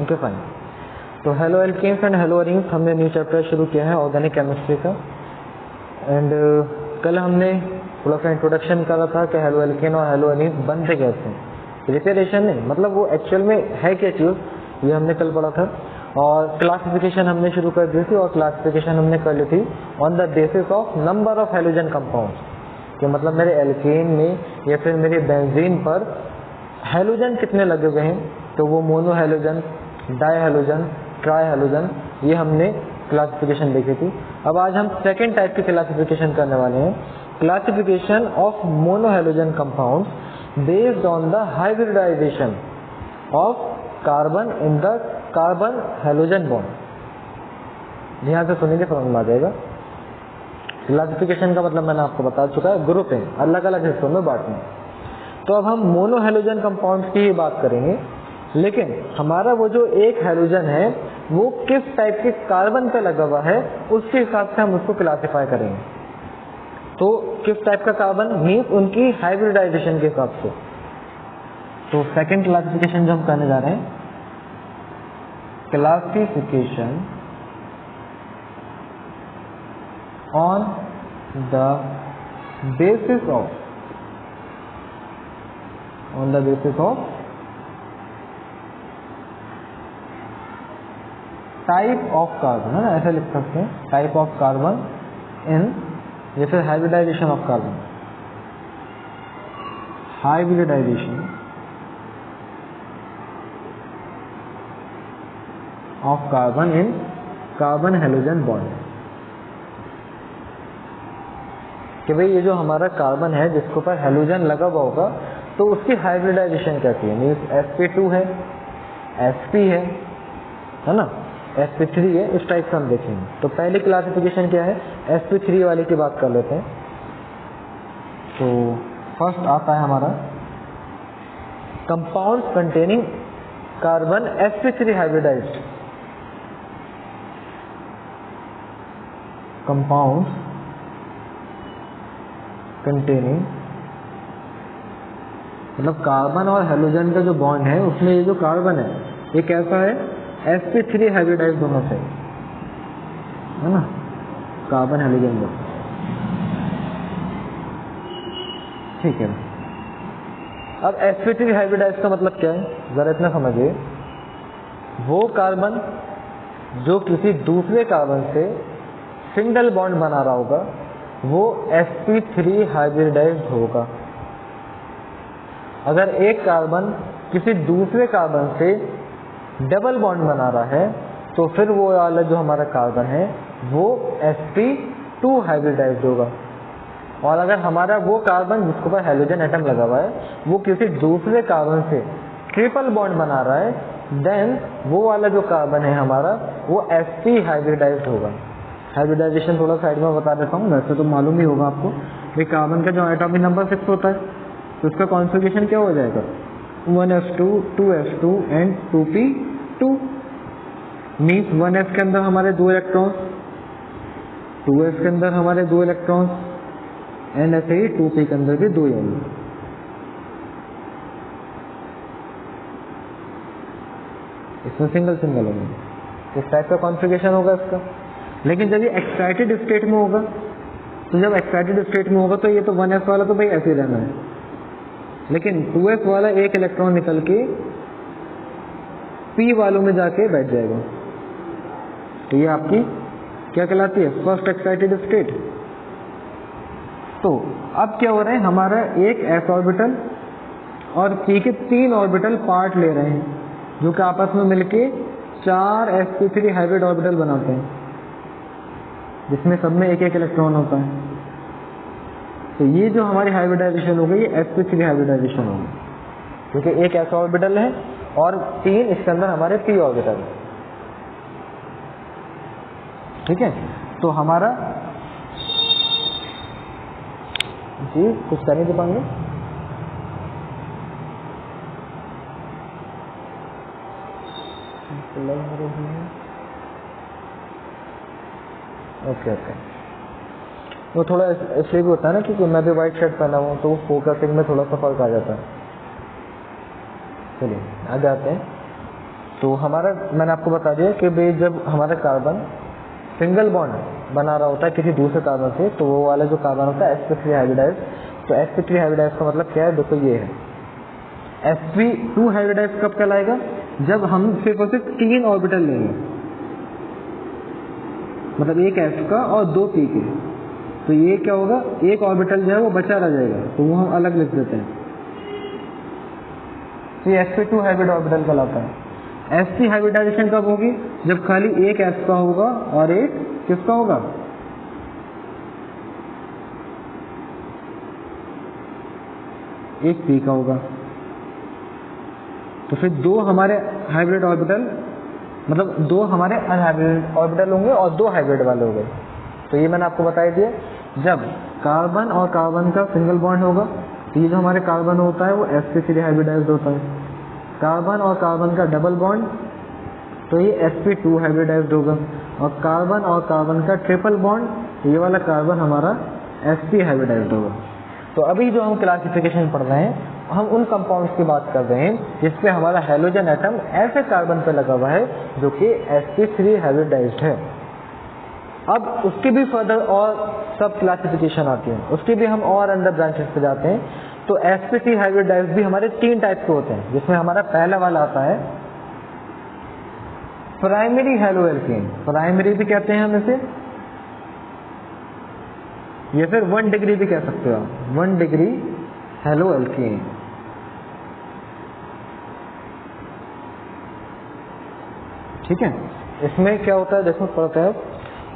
Okay fine. तो haloalkanes and haloarenes हमने new chapter शुरू किया है ऑर्गेनिक केमिस्ट्री का। एंड कल हमने थोड़ा सा इंट्रोडक्शन करा था कि हेलो एल्केन और हेलो एरीन्स बनते कैसे हैं, प्रिपरेशन नहीं, मतलब वो एक्चुअल में है क्या चीज़, ये हमने कल पढ़ा था। और क्लासिफिकेशन हमने शुरू कर दी थी, और क्लासिफिकेशन हमने कर ली थी on the basis of number of halogen compounds, कि मतलब मेरे एल्केन में या फिर मेरे बेंजीन पर हेलोजन कितने लगे हुए हैं, तो वो mono halogen, die halogen, try halogen, ये हमने क्लासिफिकेशन देखी थी। अब आज हम सेकेंड टाइप की क्लासिफिकेशन करने वाले हैं, classification of mono halogen compounds based on the hybridisation of carbon in the carbon halogen bond. ध्यान से सुनिए, समझ में आ जाएगा। क्लासिफिकेशन का मतलब मैंने आपको बता चुका है, ग्रुप है, अलग अलग हिस्सों में बांटना। तो अब हम मोनो हेलोजन कंपाउंड्स की ही बात करेंगे, लेकिन हमारा वो जो एक हेलोजन है वो किस टाइप के कार्बन पे लगा हुआ है उसके हिसाब से हम उसको क्लासिफाई करेंगे। तो किस टाइप का कार्बन मीन्स उनकी हाइब्रिडाइजेशन के हिसाब से। तो सेकंड क्लासिफिकेशन जो हम करने जा रहे हैं, classification on the basis of type of carbon, है ना, ऐसे लिख सकते हैं, टाइप ऑफ कार्बन इन, या फिर hybridisation of carbon, hybridisation of carbon in carbon halogen bond. कि भाई ये जो हमारा कार्बन है जिसके ऊपर हेलोजन लगा हुआ होगा तो उसकी हाइब्रिडाइजेशन कैसी है, मीन्स sp2 है, sp है ना, sp3 है, इस टाइप का हम देखेंगे। तो पहली क्लासिफिकेशन क्या है, sp3 वाले की बात कर लेते हैं। तो फर्स्ट आता है हमारा compounds containing carbon sp3 hybridised, compounds containing, मतलब कार्बन और हेलोजन का जो बॉन्ड है उसमें ये जो कार्बन है ये कैसा है, sp3 हाइब्रिडाइज दोनों से, है ना, कार्बन हेलोजन बॉन्ड। ठीक है। अब sp3 हाइब्रिडाइज का मतलब क्या है, जरा इतना समझिए। वो कार्बन जो किसी दूसरे कार्बन से सिंगल बॉन्ड बना रहा होगा वो sp3 हाइब्रिडाइज्ड होगा। अगर एक कार्बन किसी दूसरे कार्बन से डबल बॉन्ड बना रहा है तो फिर वो वाला जो हमारा कार्बन है वो sp2 हाइब्रिडाइज्ड होगा। और अगर हमारा वो कार्बन जिसके ऊपर हेलोजन एटम लगा हुआ है वो किसी दूसरे कार्बन से ट्रिपल बॉन्ड बना रहा है, देन वो वाला जो कार्बन है हमारा वो sp हाइब्रिडाइज्ड होगा। हाइब्रिडाइजेशन थोड़ा साइड में बता देता हूँ, वैसे तो मालूम ही होगा आपको। ये कार्बन का जो एटॉमिक नंबर 6 होता है तो उसका कॉन्फ़िगरेशन क्या हो जाएगा, 1s2 2s2 and 2p2। Means 1s के अंदर हमारे 2 इलेक्ट्रॉन्स, 2s के अंदर हमारे 2 इलेक्ट्रॉन्स, एंड ऐसे ही 2p के अंदर भी 2 आएंगे। इसमें सिंगल सिंगल होंगे। इस टाइप का कॉन्फ़िगरेशन होगा इसका। लेकिन जब ये एक्साइटेड स्टेट में होगा, तो जब एक्साइटेड स्टेट में होगा तो ये तो 1s वाला तो भाई ऐसे ही रहना है, लेकिन 2s वाला एक इलेक्ट्रॉन निकल के p वालों में जाके बैठ जाएगा। तो ये आपकी क्या कहलाती है, फर्स्ट एक्साइटेड स्टेट। तो अब क्या हो रहा है, हमारा एक s ऑर्बिटल और p के 3 ऑर्बिटल पार्ट ले रहे हैं जो कि आपस में मिलके 4 sp3 हाइब्रिड ऑर्बिटल बनाते हैं, जिसमें सब में एक एक इलेक्ट्रॉन होता है। तो ये जो हमारी हाइब्रिडाइजेशन हो गई ये sp3 हाइब्रिडाइजेशन होगी, क्योंकि एक s ऑर्बिटल है और 3 इसके अंदर हमारे p ऑर्बिटल है। ठीक है। तो हमारा जी कुछ करने दे पाएंगे, ओके। वो थोड़ा इसलिए भी होता है ना क्योंकि मैं भी वाइट शर्ट पहना हुआ हूँ तो फोकसिंग में थोड़ा सा फर्क आ जाता है। चलिए आगे आते हैं। तो हमारा मैंने आपको बता दिया कि भाई जब हमारा कार्बन सिंगल बॉन्ड बना रहा होता है किसी दूसरे कार्बन से, तो वो वाला जो कार्बन होता है sp3 हाइब्रिडाइज। तो sp3 हाइब्रिडाइज का मतलब क्या है, देखो ये है। sp2 हाइब्रिडाइज कब कहलाएगा, जब हम सिर्फ और सिर्फ 3 ऑर्बिटल लेंगे, मतलब एक s का और 2 p के, तो ये क्या होगा, एक ऑर्बिटल जो है वो बचा रह जाएगा, तो वो हम अलग लिख देते हैं। तो ये sp2 हाइब्रिड ऑर्बिटल कहलाता है। sp हाइब्रिडाइजेशन कब होगी, जब खाली एक s का होगा और एक किसका होगा, एक p का होगा। तो फिर 2 हमारे हाइब्रिड ऑर्बिटल, मतलब 2 हमारे अनहाइब्रिड ऑर्बिटल होंगे और 2 हाइब्रिड वाले होंगे। तो ये मैंने आपको बता दिया, जब कार्बन और कार्बन का सिंगल बॉन्ड होगा, तो ये जो हमारे कार्बन होता है वो sp3 हाइब्रिडाइज्ड होता है। कार्बन और कार्बन का डबल बॉन्ड, तो ये sp2 हाइब्रिडाइज्ड होगा। और कार्बन का ट्रिपल बॉन्ड, ये वाला कार्बन हमारा sp हाइब्रिडाइज्ड होगा। तो अभी जो हम क्लासिफिकेशन पढ़ रहे हैं, हम उन कंपाउंड्स की बात कर रहे हैं जिसपे हमारा हेलोजन एटम ऐसे कार्बन पे लगा हुआ है जो कि sp3 हाइब्रिडाइज्ड है। अब उसकी भी फर्दर और सब क्लासिफिकेशन आती है, उसकी भी हम और अंदर ब्रांचेस पे जाते हैं। तो sp3 हाइब्रिडाइज्ड भी हमारे 3 टाइप के होते हैं, जिसमें हमारा पहला वाला आता है प्राइमरी हेलो एल्केन। प्राइमरी भी कहते हैं हम इसे, या फिर 1 डिग्री भी कह सकते हो आप, 1 डिग्री हेलो एल्केन। ठीक है, इसमें क्या होता है, देखो पढ़ते हैं,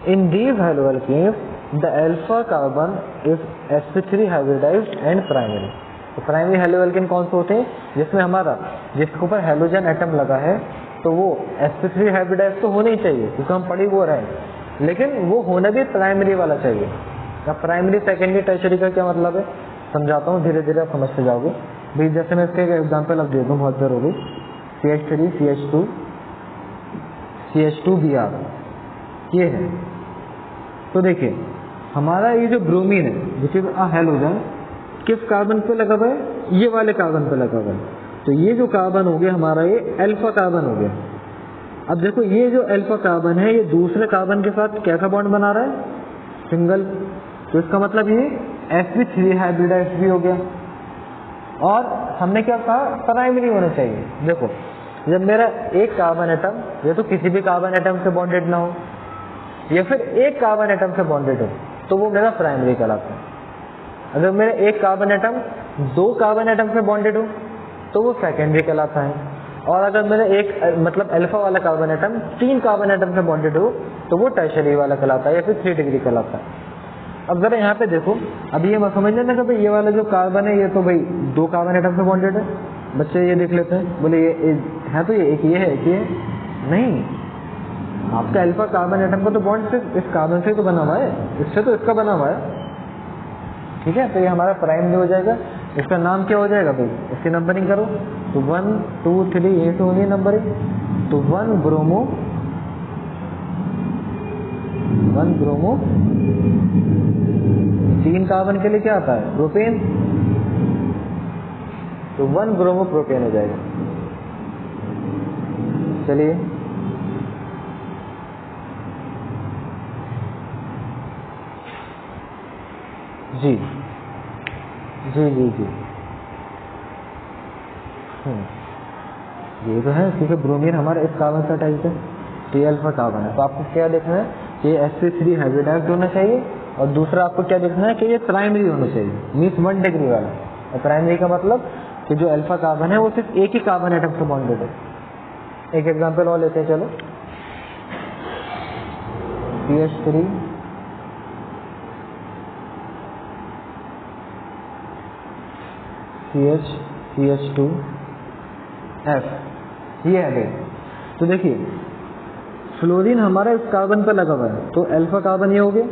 in these haloalkanes the alpha carbon is sp3 hybridised and primary. तो प्राइमरी हेलो एल्केन कौन से होते हैं, जिसमें हमारा जिसके ऊपर हेलोजन एटम लगा है, तो वो sp3 हाइब्रिडाइज्ड तो होना ही चाहिए, क्योंकि हम पढ़ ही वो रहे हैं, लेकिन वो होना भी प्राइमरी वाला चाहिए। अब प्राइमरी सेकेंडरी टर्शरी का क्या मतलब है, समझाता हूँ, धीरे धीरे आप समझते जाओगे। भाई जैसे मैं इसके एग्जाम्पल अब दे दूँ, बहुत देर हो गई। CH3 CH2 CH2Br ये है। तो देखिए हमारा ये जो ब्रोमीन है, विच इज अ हेलोजन, किस कार्बन पे लगा हुआ है, ये वाले कार्बन पे लगा हुआ है। तो ये जो कार्बन हो गया हमारा, ये अल्फा कार्बन हो गया। अब देखो ये जो अल्फा कार्बन है, ये दूसरे कार्बन के साथ कैसा बॉन्ड बना रहा है, सिंगल। तो इसका मतलब ये sp3 हाइब्रिडाइज्ड भी हो गया। और हमने क्या कहा, प्राइमरी होना चाहिए। देखो जब मेरा एक कार्बन एटम, या तो किसी भी कार्बन एटम से बॉन्डेड ना हो, या फिर एक कार्बन एटम से बॉन्डेड हो, तो वो मेरा प्राइमरी कहलाता है। अगर मेरा एक कार्बन एटम 2 कार्बन एटम से बॉन्डेड हो, तो वो सेकेंडरी कहलाता है। और अगर मेरा एक मतलब अल्फा वाला कार्बन एटम 3 कार्बन एटम से बॉन्डेड हो, तो वो टर्शरी वाला कहलाता है, या फिर 3 डिग्री कहलाता है। अब जरा यहाँ पे देखो, अब ये मत समझ लेना कि भाई ये वाला जो कार्बन है, ये तो भाई 2 कार्बन एटम से बॉन्डेड है। बच्चे ये देख लेते हैं, बोले ये है, तो ये एक ये है, एक ये है। नहीं, आपका अल्फा कार्बन एटम का तो बॉन्ड सिर्फ इस कार्बन से तो बना हुआ है, इससे तो इसका बना हुआ है। ठीक है, तो ये हमारा प्राइमरी हो जाएगा। इसका नाम क्या हो जाएगा भाई, इसकी नंबरिंग करो, तो 1 2 3 ये तो होनी नंबरिंग। तो 1 ब्रोमो 3 कार्बन के लिए क्या आता है, प्रोपेन। तो 1 ब्रोमो प्रोपेन हो जाएगा। चलिए जी जी जी जी ये तो है, क्योंकि ब्रोमीन हमारा इस कार्बन से अटैच्ड है, तो ये अल्फा कार्बन है। तो आपको क्या देखना है कि ये sp3 हाइब्रिडाइज्ड होना चाहिए, और दूसरा आपको क्या देखना है कि ये प्राइमरी होना चाहिए, मीन्स 1 डिग्री वाला। और प्राइमरी का मतलब कि जो अल्फा कार्बन है वो सिर्फ एक ही कार्बन एटम से बॉन्डेड है। एक एग्जांपल और लेते हैं, चलो। CH3 CH CH2 F, ये है भाई। तो देखिए फ्लोरीन हमारा इस कार्बन पर लगा हुआ है, तो अल्फा कार्बन ये हो गया,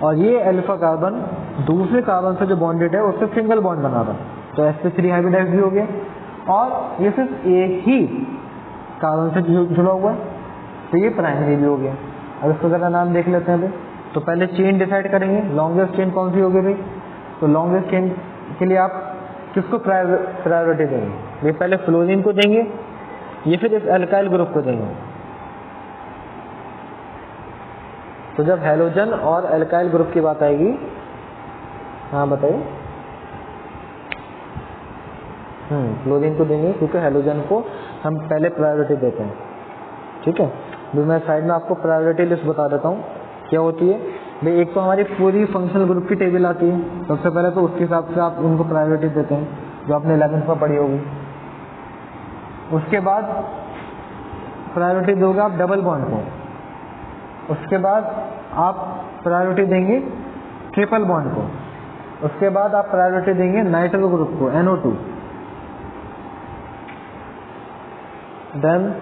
और ये अल्फा कार्बन दूसरे कार्बन से जो बॉन्डेड है उससे सिंगल बॉन्ड बना रहा है, तो sp3 हाइब्रिडाइज्ड भी हो गया। और ये सिर्फ एक ही कार्बन से जुड़ा हुआ है, तो ये प्राइमरी भी हो गया। अब इसको जरा नाम देख लेते हैं भाई। तो पहले चेन डिसाइड करेंगे, लॉन्गेस्ट चेन कौन सी होगी भाई। तो लॉन्गेस्ट चेन के लिए आप किसको प्रायोरिटी देंगे भाई, पहले फ्लोरीन को देंगे, ये फिर इस एल्काइल ग्रुप को देंगे। तो जब हैलोजन और एल्काइल ग्रुप की बात आएगी, हाँ बताइए, क्लोरीन को देंगे क्योंकि हैलोजन को हम पहले प्रायोरिटी देते हैं। ठीक है, तो मैं साइड में आपको प्रायोरिटी लिस्ट बता देता हूँ क्या होती है। भाई एक तो हमारी पूरी फंक्शनल ग्रुप की टेबल आती है, सबसे पहले तो उसके हिसाब से आप उनको प्रायोरिटी देते हैं जो आपने 11th में पढ़ी होगी। उसके बाद प्रायोरिटी दोगे आप डबल बॉन्ड को, उसके बाद आप प्रायोरिटी देंगे ट्रिपल बॉन्ड को, उसके बाद आप प्रायोरिटी देंगे नाइट्रो ग्रुप को NO2, देन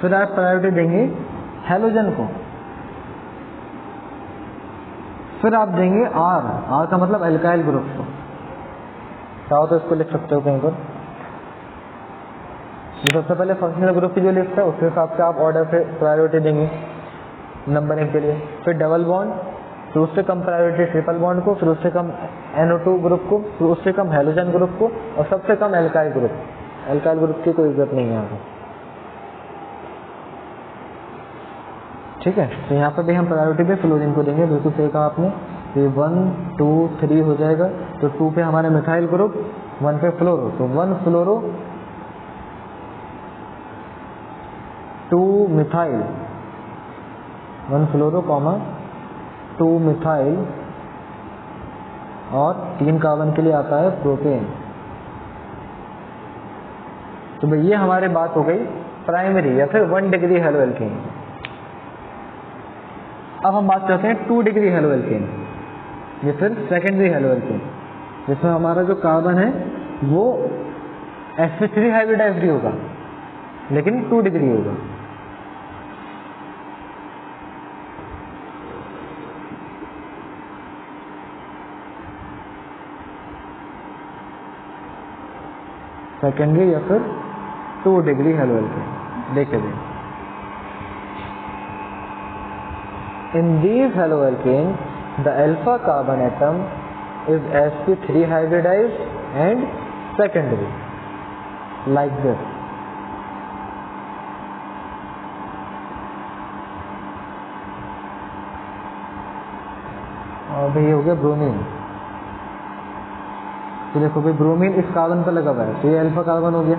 फिर आप प्रायोरिटी देंगे हैलोजन को, फिर आप देंगे R का मतलब एल्काइल ग्रुप को। चाहो तो इसको लिख सकते हो कहीं पर। सबसे पहले फंक्शनल ग्रुप की जो लिस्ट है उसके हिसाब से आप ऑर्डर से प्रायोरिटी देंगे नंबरिंग के लिए। फिर डबल बॉन्ड, फिर उससे कम प्रायोरिटी ट्रिपल बॉन्ड को, फिर उससे कम NO2 ग्रुप को, फिर उससे कम हैलोजन ग्रुप को, और सबसे कम एल्काइल ग्रुप। एल्काइल ग्रुप की कोई इज्जत नहीं है यहाँ पर। ठीक है, तो यहाँ पर भी हम प्रायोरिटी पे फ्लोरीन को देंगे, बिल्कुल सही कहा आपने। ये 1 2 3 हो जाएगा, तो 2 पे हमारे मिथाइल ग्रुप, 1 पे फ्लोरो, तो 1 फ्लोरो 2 मिथाइल, 1 फ्लोरो कॉमा 2 मिथाइल, और 3 कार्बन के लिए आता है प्रोपेन। तो भाई ये हमारी बात हो गई प्राइमरी या फिर 1 डिग्री हेलो एल्केन। अब हम बात करते हैं 2 डिग्री हेलो एल्केन या फिर सेकेंडरी हेलो एल्केन, जिसमें हमारा जो कार्बन है वो sp3 हाइब्रिडाइज्ड होगा लेकिन 2 डिग्री होगा। सेकेंडरी या फिर 2 डिग्री हेलो एल्केन। देखिए in these haloalkanes, the alpha carbon atom is sp3 hybridized and secondary, like this. और भाई हो गया ब्रोमीन। तो देखो भाई ब्रोमीन इस कार्बन पर लगा हुआ है, तो ये अल्फा कार्बन हो गया।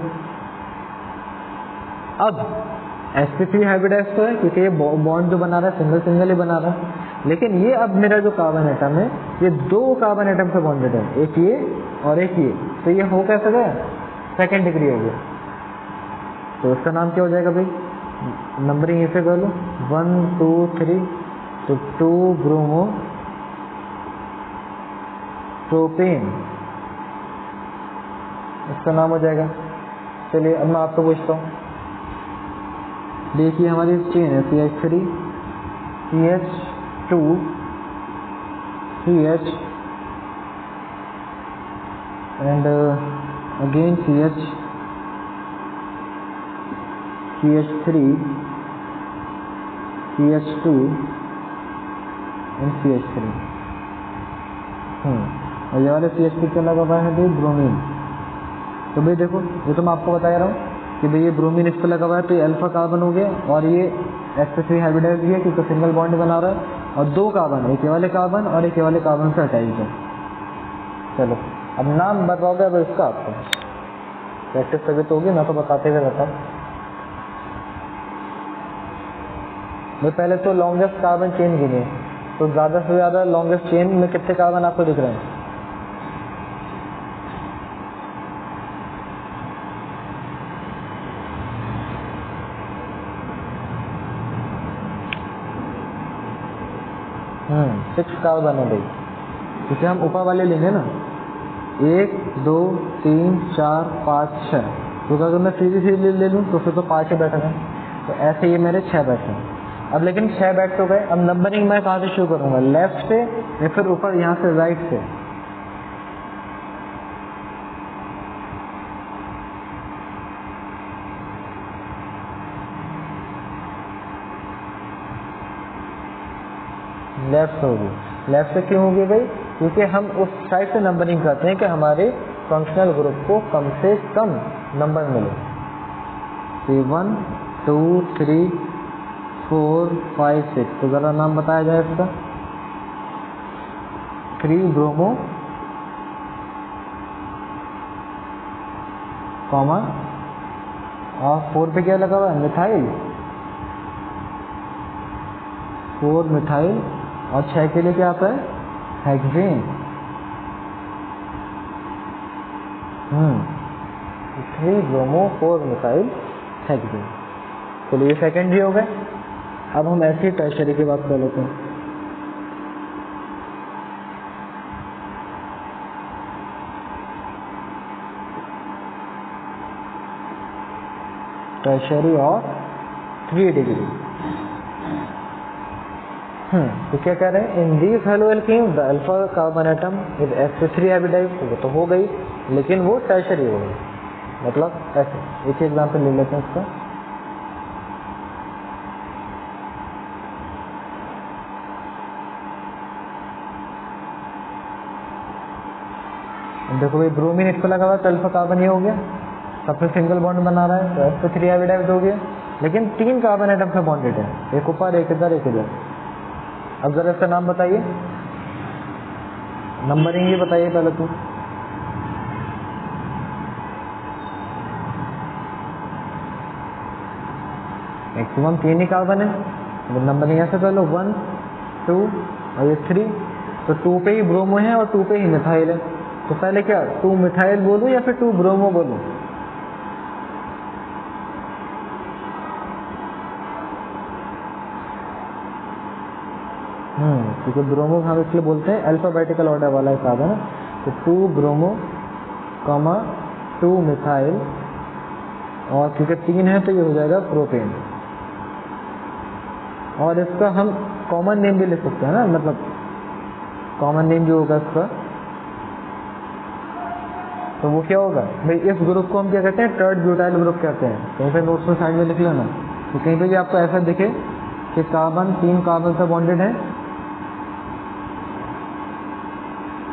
अब sp3 हाइब्रिडाइज तो है क्योंकि ये बॉन्ड जो बना रहा है सिंगल सिंगल ही बना रहा है, लेकिन ये अब मेरा जो कार्बन एटम है ये 2 कार्बन एटम से बॉन्डेड है, एक ये और एक ये, तो ये हो कैसे गया, सेकेंड डिग्री हो गया। तो इसका नाम क्या हो जाएगा भाई, नंबरिंग इसे कर लो 1 2 3, तो 2 ब्रोमो प्रोपेन इसका नाम हो जाएगा। चलिए अब मैं आपको पूछता हूँ, देखिए हमारी चेन है CH3 CH2 CH and again CH CH3 CH2 and CH3। और ये वाले CH3 क्या लगा हुआ है भाई, ब्रोमीन। तो भाई देखो ये तो मैं आपको बता रहा हूँ कि भाई ये ब्रोमीन इस पर लगा हुआ है, तो ये अल्फा कार्बन हो गया, और ये sp3 हाइब्रिडाइज है क्योंकि सिंगल बॉन्ड बना रहा है, और 2 कार्बन, एक ये वाले कार्बन और एक ये वाले कार्बन से अटैच है। चलो अब नाम बताओगे अब इसका, आपको प्रैक्टिस तभी तो होगी, मैं तो बताते हुए रहता हूँ। मैं पहले तो लॉन्गेस्ट कार्बन चेन गिनी, तो ज़्यादा से ज़्यादा लॉन्गेस्ट चेन में कितने कार्बन आपको दिख रहे हैं, सिक्स कार्बन है भाई, क्योंकि हम ऊपर वाले लेंगे ना 1 2 3 4 5 6, तो अगर मैं सीधी ले लूँ तो फिर तो 5 ही बैठे हैं, तो ऐसे ये मेरे 6 बैठे हैं। अब लेकिन 6 बैठ तो गए, अब नंबरिंग मैं कहाँ से शुरू करूँगा, लेफ्ट से या फिर ऊपर यहाँ से राइट से। लेफ्ट होगी। लेफ्ट से क्यों होगी भाई, क्योंकि हम उस साइड से नंबरिंग करते हैं कि हमारे फंक्शनल ग्रुप को कम से कम नंबर मिले। 1 2 3 4 5 6। तो जरा नाम बताया जाए इसका। 3 ब्रोमो कॉमा और 4 पे क्या लगा हुआ है, मिथाइल। 4 मिथाइल और 6 के लिए क्या आता है, हेक्सेन। 3 bromo 4 methyl hexane. चलिए ये सेकेंडरी हो गए। अब हम ऐसी टर्शरी की बात कर लेते हैं। टर्शरी और 3 डिग्री। तो क्या कह रहे हैं, in these haloalkane the alpha carbon atom is sp3 hybridise. वो तो हो गई, लेकिन वो टर्शरी हो गई। मतलब ऐसे एक एग्जाम्पल ले लेते हैं इसका। देखो भाई ब्रोमीन इस पर लगा हुआ है तो अल्फा कार्बन ये हो गया, सबसे सिंगल बॉन्ड बना रहा है तो sp3 हाइब्रिडाइज हो गया। लेकिन 3 कार्बन एटम से बॉन्डेड है, एक ऊपर एक इधर एक इधर। अब जरा इसका नाम बताइए, नंबरिंग ही बताइए पहले तो। मैक्सिमम 3 ही कार्बन है, तो नंबरिंग ऐसे कर लो 1 2 और ये 3। तो 2 पे ही ब्रोमो है और 2 पे ही मिथाइल है। तो पहले क्या 2 मिथाइल बोलूं या फिर 2 ब्रोमो बोलूं? क्योंकि ब्रोमो हम इसलिए बोलते हैं अल्फाबेटिकल ऑर्डर वाला एक कार्बन है। तो 2 ब्रोमो कॉमा 2 मिथाइल, और क्योंकि 3 है तो ये हो जाएगा प्रोपेन। और इसका हम कॉमन नेम भी लिख सकते हैं ना, मतलब कॉमन नेम जो होगा इसका, तो वो क्या होगा भाई, इस ग्रुप को हम क्या कहते हैं, टर्ड ब्यूटाइल ग्रुप कहते हैं। कहीं पे नोट्स में साइड में लिख लेना। तो कहीं पे भी आपको ऐसा दिखे कि कार्बन 3 कार्बन से बॉन्डेड है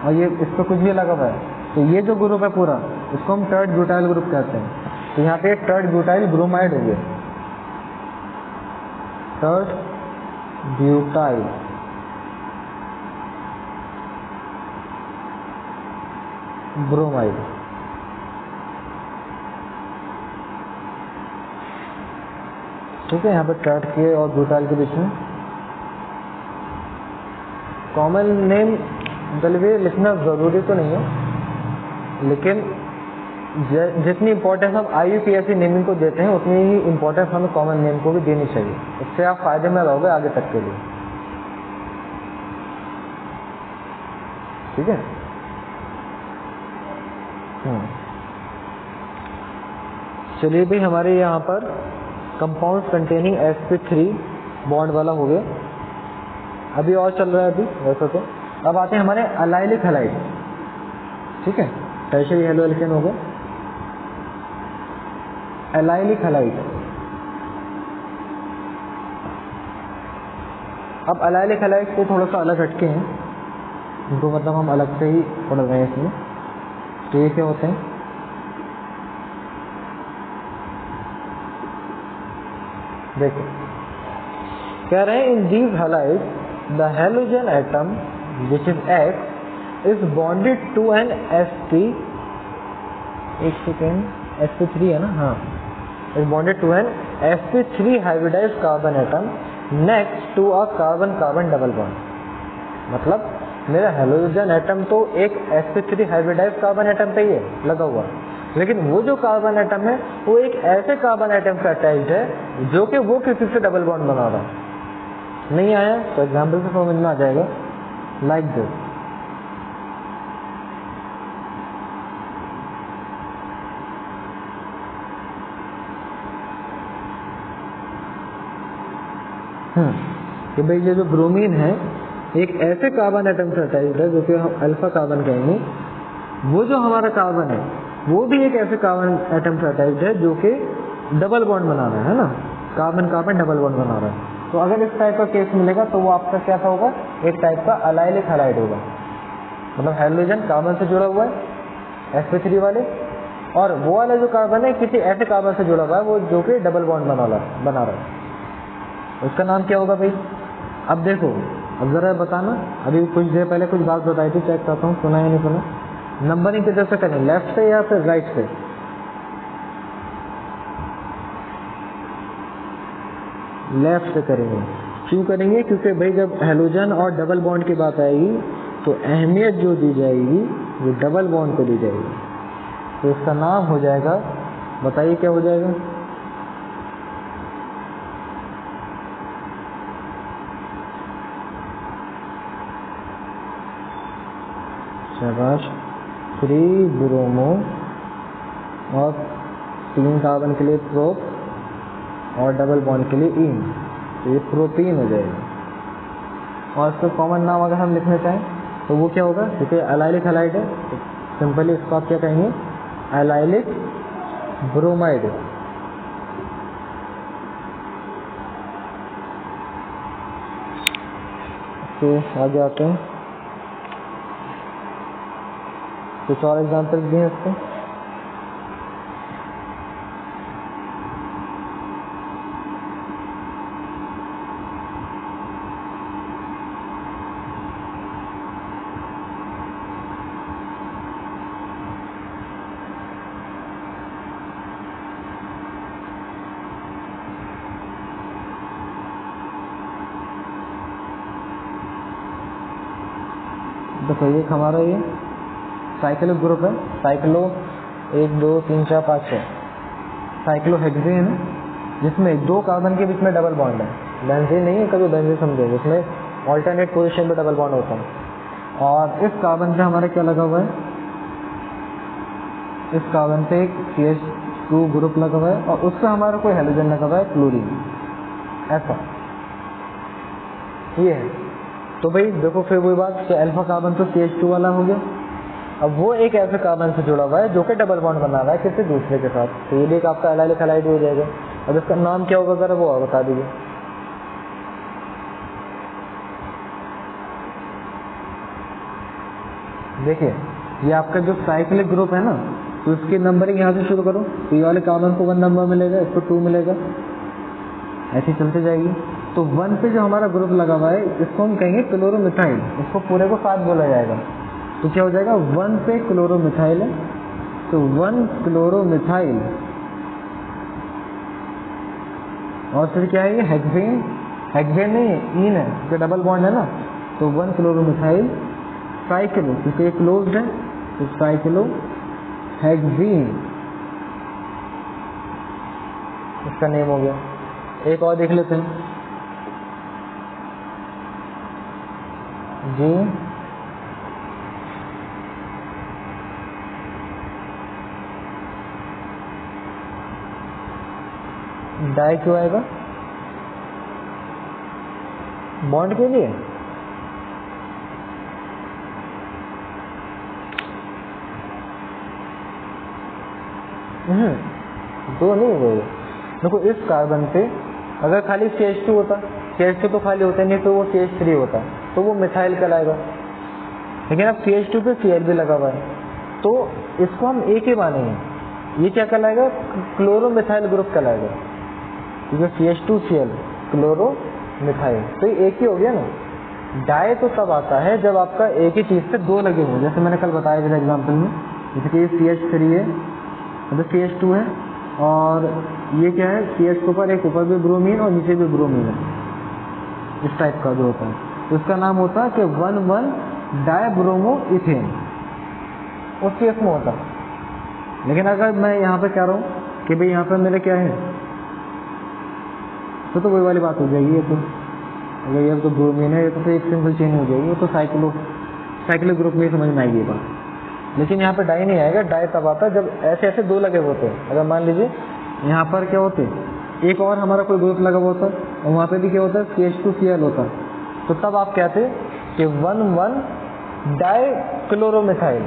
और ये इस पर कुछ भी लगा हुआ है, तो ये जो ग्रुप है पूरा, इसको हम टर्ड ब्यूटाइल ग्रुप कहते हैं। तो यहाँ पे टर्ड ब्यूटाइल ब्रोमाइड हो गया, टर्ड ब्यूटाइल ब्रोमाइड। ठीक है, यहाँ पे टर्ड के और ब्यूटाइल के बीच में कॉमन नेम दलवे लिखना जरूरी तो नहीं है, लेकिन जितनी इंपॉर्टेंस हम IUPAC नेमिंग को देते हैं उतनी ही इंपॉर्टेंस हमें कॉमन नेम को भी देनी चाहिए। इससे आप फायदे में रहोगे आगे तक के लिए। ठीक है। चलिए भाई, हमारे यहाँ पर कंपाउंड कंटेनिंग sp3 बॉन्ड वाला हो गया। अभी और चल रहा है अभी वैसे तो। अब आते हैं हमारे अलाइलिक हैलाइड। ठीक है, टर्शियरी हेलो एल्केन हो गया। Allylic halide. अब एलाइलिक हैलाइड से थोड़ा सा अलग हटके हैं, उनको मतलब हम अलग से ही पढ़ रहे हैं इसमें। तो ये क्या होते हैं, देखो कह रहे हैं in these halide the halogen atom which is X is bonded to an sp, एक सेकेंड, sp3 है ना, हाँ, is bonded to an sp3 hybridised carbon atom next to a carbon carbon double bond. मतलब मेरा halogen atom तो एक sp3 hybridised carbon atom पे ही है लगा हुआ, लेकिन वो जो कार्बन एटम है वो एक ऐसे कार्बन एटम से अटैच्ड है जो कि वो किसी से डबल बॉन्ड बना रहा है। नहीं आया तो एग्जाम्पल से समझ में आ जाएगा, लाइक दिस। कि भाई ये जो ब्रोमीन है एक ऐसे कार्बन एटम से अटैच्ड है जो कि हम अल्फा कार्बन कहेंगे। वो जो हमारा कार्बन है वो भी एक ऐसे कार्बन एटम से अटैच्ड है जो कि डबल बॉन्ड बना रहा है ना, कार्बन कार्बन डबल बॉन्ड बना रहा है। तो अगर इस टाइप का केस मिलेगा तो वो आपका क्या होगा, एक टाइप का अलाइलिक हैलाइड होगा। मतलब हेलोजन कार्बन से जुड़ा हुआ है sp3 वाले, और वो वाला जो कार्बन है किसी ऐसे कार्बन से जुड़ा हुआ है वो जो कि डबल बॉन्ड बना रहा है, उसका नाम क्या होगा भाई? अब देखो, अब जरा बताना, अभी कुछ देर पहले कुछ बात बताई थी, चेक करता हूँ सुना या नहीं सुना। नंबरिंग किधर से करें, लेफ्ट से या फिर राइट से? लेफ्ट से करेंगे। क्यों करेंगे? क्योंकि भाई जब हेलोजन और डबल बॉन्ड की बात आएगी तो अहमियत जो दी जाएगी वो डबल बॉन्ड को दी जाएगी। तो इसका नाम हो जाएगा, बताइए क्या हो जाएगा? शाबाश, 3 ब्रोमो और 3 कार्बन के लिए प्रोप और डबल बॉन्ड के लिए इन, तो ये प्रोपीन हो जाएगा। और इसका कॉमन नाम अगर हम लिखना चाहें तो वो क्या होगा? क्योंकि एलाइलिक हैलाइड है तो सिंपली इसको आप क्या कहेंगे? Allylic bromide. तो आगे आते हैं, कुछ और एग्जाम्पल दिए इसके। देखो ये हमारा ये साइक्लिक ग्रुप है, साइक्लो 1 2 3 4 5 6 साइक्लोहेक्सेन है, जिसमें 2 कार्बन के बीच में डबल बॉन्ड है। बेंजीन नहीं है, कभी बेंजीन समझे, जिसमें ऑल्टरनेट पोजीशन पे डबल बॉन्ड होता है। और इस कार्बन पे हमारा क्या लगा हुआ है? इस कार्बन पे एक CH2 ग्रुप लगा हुआ है और उससे हमारा कोई हेलोजन लगा हुआ है, क्लोरीन, ऐसा ये है। तो भाई देखो फिर वही बात कि अल्फा कार्बन तो CH2 वाला हो गया। अब वो एक ऐसे कार्बन से जुड़ा हुआ है जो कि डबल बॉन्ड बना रहा है किसी दूसरे के साथ, तो ये भी एक आपका एलाइलिक हैलाइड हो जाएगा। अब इसका नाम क्या होगा जरा वो बता दीजिए। देखिए ये आपका जो साइक्लिक ग्रुप है ना, तो इसकी नंबरिंग यहाँ से शुरू करो, तो ये वाले कार्बन को 1 नंबर मिलेगा, इसको 2 मिलेगा, ऐसी चलते जाएगी। तो 1 पे जो हमारा ग्रुप लगा हुआ है इसको हम कहेंगे क्लोरोमिथाइल, इसको पूरे को 7 बोला जाएगा। तो क्या हो जाएगा? 1 पे क्लोरोमिथाइल है, तो 1 क्लोरोमिथाइल। और फिर क्या है ये? हेक्सेन, हेक्सेन नहीं इन है, तो डबल बॉन्ड है ना, तो 1 क्लोरोमिथाइल साइक्लो, क्योंकि ये क्लोज्ड है तो साइक्लो हेक्सेन इसका नेम हो गया। एक और देख लेते हैं जी। डाई क्यों आएगा? बॉन्ड के लिए? दो नहीं हुए। देखो इस कार्बन पे अगर खाली CH2 होता, CH2 तो खाली होता नहीं, तो वो CH3 होता तो वो मिथाइल कहलाएगा। लेकिन अब CH2 पे Cl भी लगा हुआ है तो इसको हम एक ही मानेंगे, ये क्या कहलाएगा? क्लोरोमिथाइल ग्रुप कहलाएगा, क्योंकि CH2Cl क्लोरोमिथाइल, तो ये एक ही हो गया ना। डाई तो तब आता है जब आपका एक ही चीज पे 2 लगे हुए, जैसे मैंने कल बताया था एग्जाम्पल में, जैसे कि CH3 है, मतलब CH2 है और ये क्या है? CH के ऊपर एक ऊपर भी ब्रोमीन और नीचे भी ब्रोमीन है, इस टाइप का जो होता है, तो इसका नाम होता है कि 1,1 डाइब्रोमो इथेन, उस केस में होता। लेकिन अगर मैं यहाँ पे कह रहा हूँ कि भाई यहाँ पर मेरे क्या है, तो वही वाली बात हो जाएगी। ये तो अगर ये तो ब्रोमीन है, ये तो फिर एक सिंगल चेन हो जाएगी, ये तो साइक्लिक ग्रुप में ही समझ में आएगी ये बात। लेकिन यहाँ पे डाई नहीं आएगा, डाई तब आता है जब ऐसे ऐसे 2 लगे होते हैं। अगर मान लीजिए यहाँ पर क्या होते, एक और हमारा कोई ग्रुप लगा हुआ होता और वहाँ पे भी क्या होता है? CH2Cl होता, तो तब आप कहते कि 1,1 डाई क्लोरोमिथाइल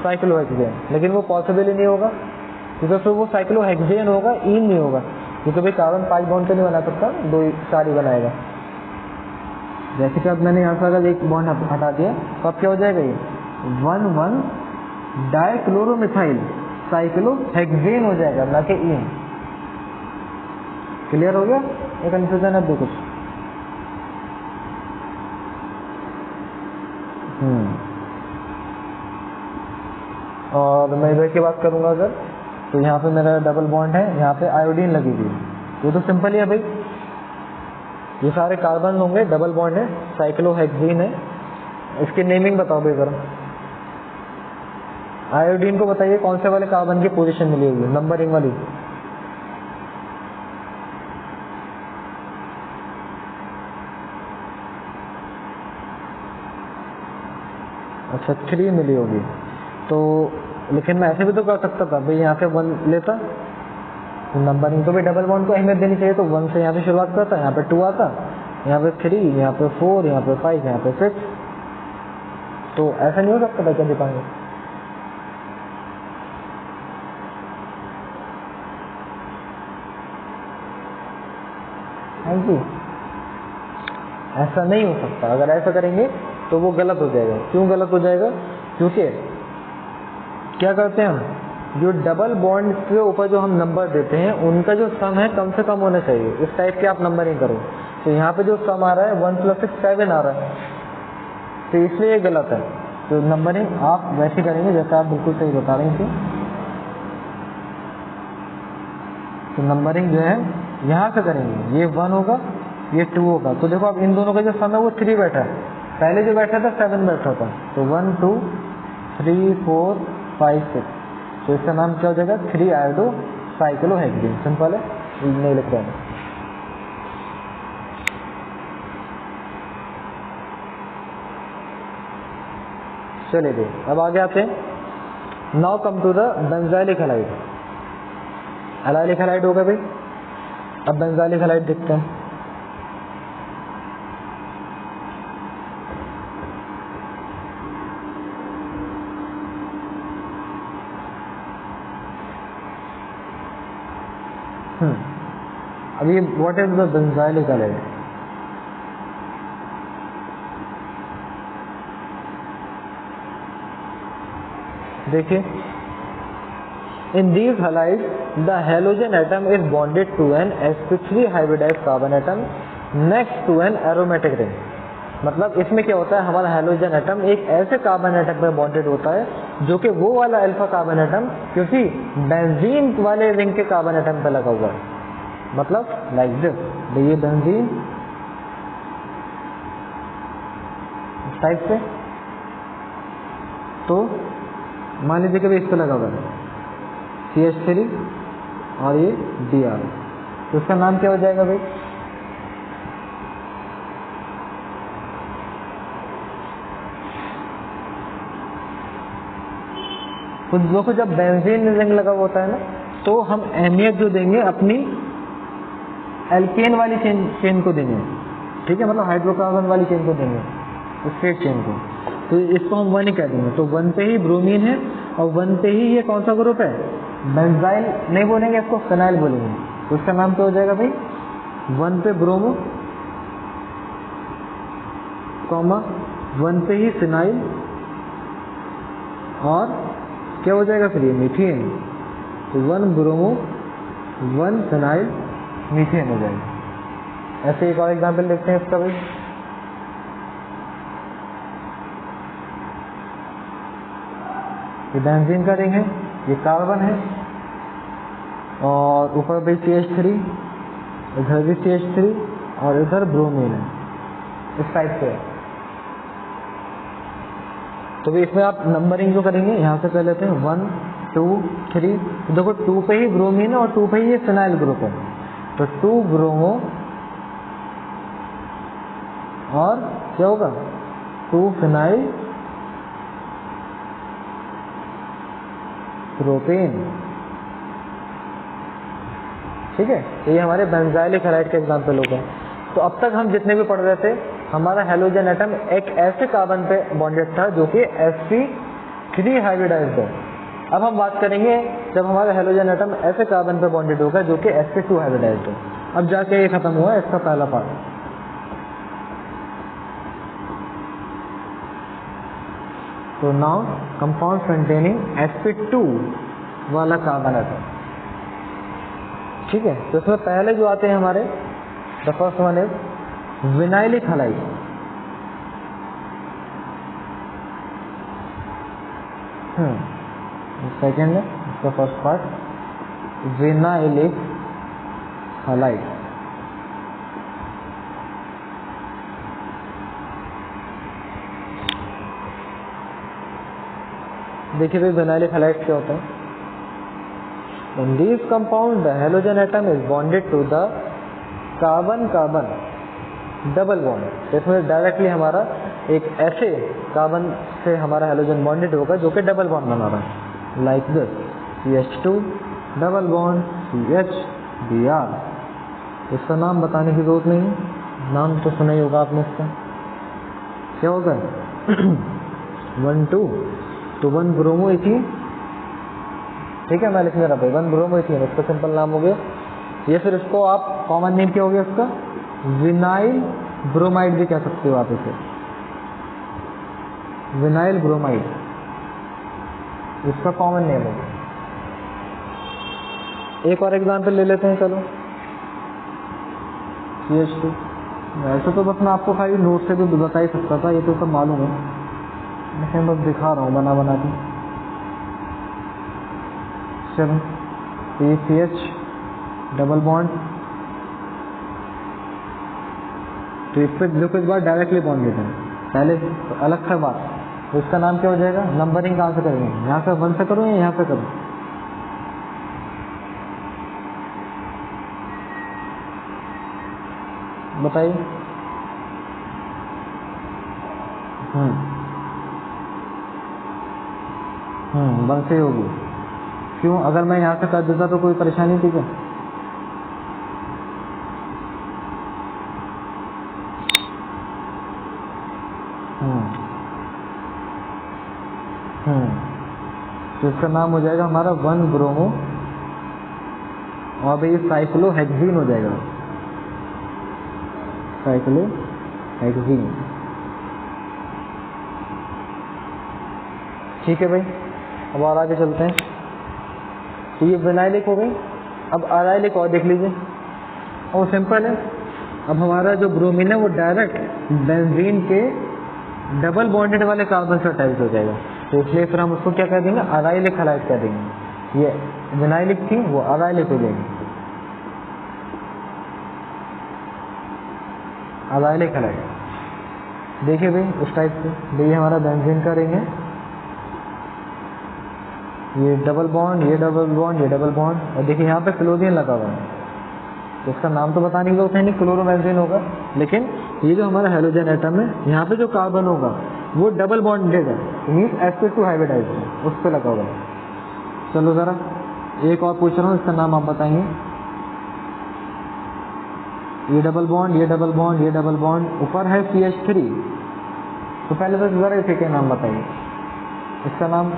साइक्लोहेक्सेन। लेकिन वो पॉसिबल ही नहीं होगा, क्योंकि फिर वो साइक्लोहेक्सेन होगा, इन नहीं होगा, क्योंकि भाई कार्बन 5 बॉन्ड तो नहीं बना सकता, 2 4 ही बनाएगा। जैसे कि अब मैंने यहाँ से अगर एक बॉन्ड हटा दिया तो अब क्या हो जाएगा? ये 1,1 डाइक्लोरोमिथाइल साइक्लोहेक्सेन हो जाएगा, ना कि ईन। क्लियर हो गया? एक कंफ्यूजन है कुछ? और मैं इधर की बात करूंगा अगर, तो यहाँ पे मेरा डबल बॉन्ड है, यहाँ पे आयोडीन लगी हुई है, ये तो सिंपल ही है भाई, ये सारे कार्बन होंगे, डबल बॉन्ड है, साइक्लोहेक्सेन है। इसकी नेमिंग बताओ भाई जरा। आयोडीन को बताइए कौन से वाले कार्बन की पोजीशन मिली हुई है, नंबरिंग वाली। अच्छा 3 मिली होगी तो, लेकिन मैं ऐसे भी तो कर सकता था भाई, यहाँ पे 1 लेता, तो नंबरिंग तो भी डबल बॉन्ड को अहमियत देनी चाहिए, तो 1 से यहाँ पे शुरुआत करता, यहाँ पे 2 आता, यहाँ पे 3, यहाँ पे 4, यहाँ पे 5, यहाँ पे 6। तो ऐसा नहीं हो सकता था क्या दिखाएंगे? हाँ जी, ऐसा नहीं हो सकता। अगर ऐसा करेंगे तो वो गलत हो जाएगा। क्यों गलत हो जाएगा? क्योंकि क्या करते हैं हम, जो डबल बॉन्ड के ऊपर जो हम नंबर देते हैं उनका जो सम है कम से कम होना चाहिए। इस टाइप के आप नंबरिंग करो, तो यहाँ पे जो सम आ रहा है 1 + 6 7 आ रहा है, तो इसलिए ये गलत है। तो नंबरिंग आप वैसे करेंगे जैसे आप बिल्कुल सही बता रहे थे। तो नंबरिंग जो है यहाँ से करेंगे, ये 1 होगा, ये 2 होगा। तो देखो अब इन दोनों का जो सम है वो 3 बैठा है, पहले जो बैठा था 7 बैठा था। तो 1 2 3 4 5 6, तो इसका नाम क्या हो जाएगा? 3 आयोडो साइक्लोहेक्सेन। सिंपल है, नहीं लिख रहे हैं। चलिए अब आगे आते हैं। Now come to the benzylic halide. Allylic halide होगा भाई, अब बेंजाइलिक हैलाइड देखते हैं। अभी what is the benzylic halide? देखिए, in these halides the halogen atom is bonded to an sp3 hybridized carbon atom next to an aromatic ring। मतलब इसमें क्या होता है, हमारा हेलोजन एटम एक ऐसे कार्बन एटम पर बॉन्डेड होता है जो कि वो वाला अल्फा कार्बन एटम किसी बेंजीन वाले रिंग के कार्बन एटम पर लगा हुआ है। मतलब लाइक दिस, ये बेंजीन इस टाइप से, तो मान लीजिए कि इस पे लगा हुआ है CH3 और ये Br, तो इसका नाम क्या हो जाएगा भाई? तो देखो जब बेंजीन रिंग लगा होता है ना, तो हम अहमियत जो देंगे अपनी एल्केन वाली चेन को देंगे, ठीक है, मतलब हाइड्रोकार्बन वाली चेन को देंगे, स्ट्रेट चेन को। तो इसको हम 1 ही कह देंगे। तो 1 पे ही ब्रोमीन है और 1 पे ही ये कौन सा ग्रुप है? बेंजाइल नहीं बोलेंगे, इसको फिनाइल बोलेंगे। तो इसका नाम क्या हो जाएगा भाई? 1 पे ब्रोमो, 1 पे ही फिनाइल, और क्या हो जाएगा फिर? ये मीथेन। तो 1 ब्रोमो 1 फिनाइल मीथेन हो जाएगा। ऐसे एक और एग्जाम्पल देखते हैं इसका भाई। ये बेंजीन का रिंग है, ये कार्बन है, और ऊपर भी CH3, इधर भी CH3 और इधर ब्रोमीन है, इस टाइप से है। तो भी इसमें आप नंबरिंग जो करेंगे यहाँ से कर लेते हैं 1 2 3। तो देखो 2 पे ही ब्रोमीन है और 2 पे ही ये फिनाइल ग्रुप है, तो 2 ब्रोमो और क्या होगा? 2 फिनाइल प्रोपेन। ठीक है, तो ये हमारे बेंजाइलिक हैलाइड के एग्जाम्पल हो गए। तो अब तक हम जितने भी पढ़ रहे थे, हमारा हेलोजन एटम एक ऐसे कार्बन पे बॉन्डेड था जो कि sp3 हाइब्रिडाइज्ड है। अब हम बात करेंगे जब हमारा हेलोजन एटम ऐसे कार्बन पे बॉन्डेड होगा जो कि sp2 हाइब्रिडाइज्ड है। अब जाके ये खत्म हुआ इसका पहला पार्ट। तो नाउ कंपाउंड कंटेनिंग sp2 वाला कार्बन एटम। ठीक है, तो इसमें पहले जो आते हैं हमारे, the first one is vinylic halide. Second है इसका फर्स्ट पार्ट विनाइलिक हैलाइड। देखिए भाई विनाइलिक हैलाइड क्या होता है। In these compounds the halogen atom is bonded to the carbon-carbon double bond। इसमें डायरेक्टली हमारा एक ऐसे कार्बन से हमारा हेलोजन बॉन्डेड होगा जो कि डबल बॉन्ड बना रहा है, like this CH2 double bond CH Br। इसका नाम बताने की जरूरत नहीं है, नाम तो सुना ही होगा आपने इसका। क्या होगा 1,2 तो 1 ब्रोमो इथीन। ठीक है, मैं लिख रहा था 1 ब्रोमो इथीन, इसका सिंपल नाम हो गया ये। फिर इसको आप कॉमन नेम क्या हो गया इसका, विनाइल ब्रोमाइड भी कह सकते हो आप इसे, विनाइल ब्रोमाइड इसका कॉमन नेम हो गया। एक और एग्जांपल ले लेते हैं, चलो CH2। वैसे तो बस मैं आपको खाली नोट से भी बता ही सकता था, ये तो सब मालूम है, लेकिन बस दिखा रहा हूँ बना के। चलो CH डबल बॉन्ड, तो इस पर देखो इस बार डायरेक्टली बॉन्डेड है, पहले तो अलग था बात। तो इसका नाम क्या हो जाएगा, नंबरिंग कहाँ से करेंगे, यहाँ से 1 से करूँ या यहाँ से करूँ, बताइए। 1 से होगी। क्यों, अगर मैं यहाँ से कर देता तो कोई परेशानी थी क्या? तो इसका नाम हो जाएगा हमारा 1 ब्रोमो, और भाई साइक्लोहेक्सीन हो जाएगा, साइक्लोहेक्सीन। ठीक है भाई, अब और आगे चलते हैं। तो ये विनाइलिक हो गई, अब अराइलिक और देख लीजिए, और सिंपल है। अब हमारा जो ब्रोमीन है वो डायरेक्ट बेंजीन के डबल बॉन्डेड वाले कार्बन से अटैच हो जाएगा, तो इसलिए फिर हम उसको क्या कह देंगे, अराइलिक हैलाइड कह देंगे। ये विनाइलिक थी वो अराइलिक हो जाएगी, अराइलिक हैलाइड। देखिए भाई इस टाइप से, ये हमारा बेंजीन का रिंग है, ये डबल बॉन्ड, ये डबल बॉन्ड, ये डबल बॉन्ड, और देखिए यहाँ पे क्लोरीन लगा हुआ है, तो इसका नाम तो बताने की जरूरत है नहीं, क्लोरोबेंजीन होगा। लेकिन ये जो हमारा हेलोजन एटम है, यहाँ पे जो कार्बन होगा वो डबल बॉन्डेड है, मीन्स sp2 हाइब्रिडाइज्ड है, उस पर लगा हुआ है। चलो जरा एक और पूछ रहा हूँ, इसका नाम आप बताएंगे। ये डबल बॉन्ड, ये डबल बॉन्ड, ये डबल बॉन्ड, ऊपर है CH3, तो पहले तो जरा इसे क्या नाम बताइए, इसका नाम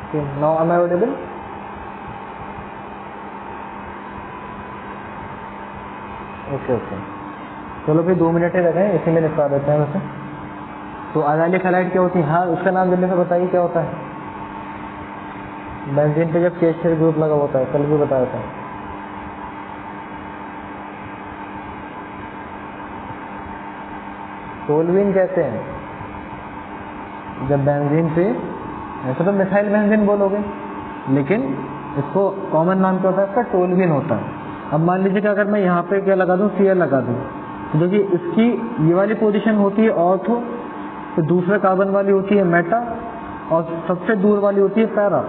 Okay, now am I audible? Okay. चलो फिर 2 मिनट ही रह गए, इसी में निपटा देते हैं वैसे। तो अराइलिक हैलाइड क्या होती है? हाँ, उसका नाम जल्दी से बताइए क्या होता है। बेंजीन पे जब CH3 ग्रुप लगा होता है, कल भी बताया था। टोल्यूइन कहते हैं। जब बेंजीन पे, ऐसे तो मिथाइल बेंजीन बोलोगे, लेकिन इसको कॉमन नाम क्या होता है इसका? टोल्यूइन होता है। अब मान लीजिए कि अगर मैं यहाँ पे क्या लगा दूँ, Cl लगा दूँ, तो देखिए इसकी ये वाली पोजीशन होती है ऑर्थो, तो दूसरे कार्बन वाली होती है मेटा, और सबसे दूर वाली होती है पैरा।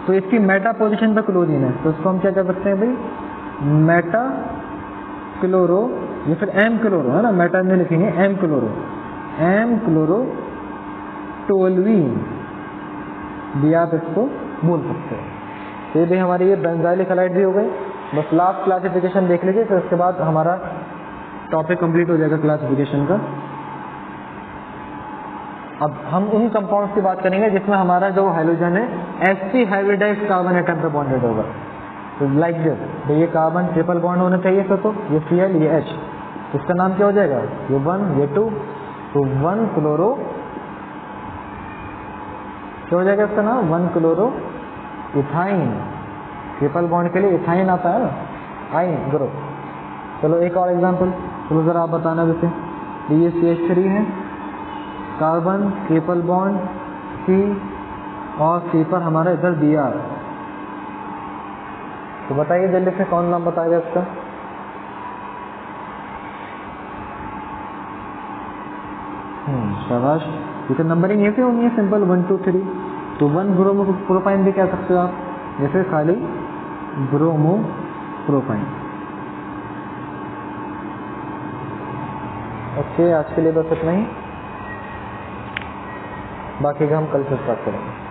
तो इसकी मेटा पोजीशन पे क्लोरीन है, तो इसको हम क्या कर सकते हैं भाई? मेटा क्लोरो, या फिर एम क्लोरो, है ना, मेटा में लिखेंगे एम क्लोरो टोल्यूइन भी आप इसको बोल सकते हैं। तो ये भी हमारी ये बेंजाइलिक हैलाइड भी हो गई। बस लास्ट क्लासिफिकेशन देख लीजिए, फिर उसके बाद हमारा टॉपिक कंप्लीट हो जाएगा क्लासिफिकेशन का। अब हम उन कंपाउंड्स की बात करेंगे जिसमें हमारा जो हाइड्रोजन है sp हाइब्रिडाइज्ड कार्बन एटम पे बॉन्डेड होगा। तो लाइक दिस, तो ये कार्बन ट्रिपल बॉन्ड होना चाहिए फिर, तो ये Cl ये H, इसका नाम क्या हो जाएगा? ये 1 ये 2, तो 1 क्लोरो, क्या हो जाएगा इसका नाम? 1 क्लोरो इथाइन। ट्रिपल बॉन्ड के लिए इथाइन आता है ना, आइन ग्रुप। चलो एक और एग्जांपल, चलो जरा आप बताना। जैसे ये CH3 है, कार्बन ट्रिपल बॉन्ड C, और C पर हमारा इधर Br। तो बताइए जल्दी से, कौन नाम बताएगा इसका? शाबाश। ये तो नंबरिंग ऐसे होनी है सिंपल, 1 2 3। तो 1 ब्रोमो प्रोपाइन भी कह सकते हो आप, जैसे खाली ब्रोमो प्रोपाइन। ओके, आज के लिए बस इतना ही, बाकी का हम कल से स्टार्ट करेंगे।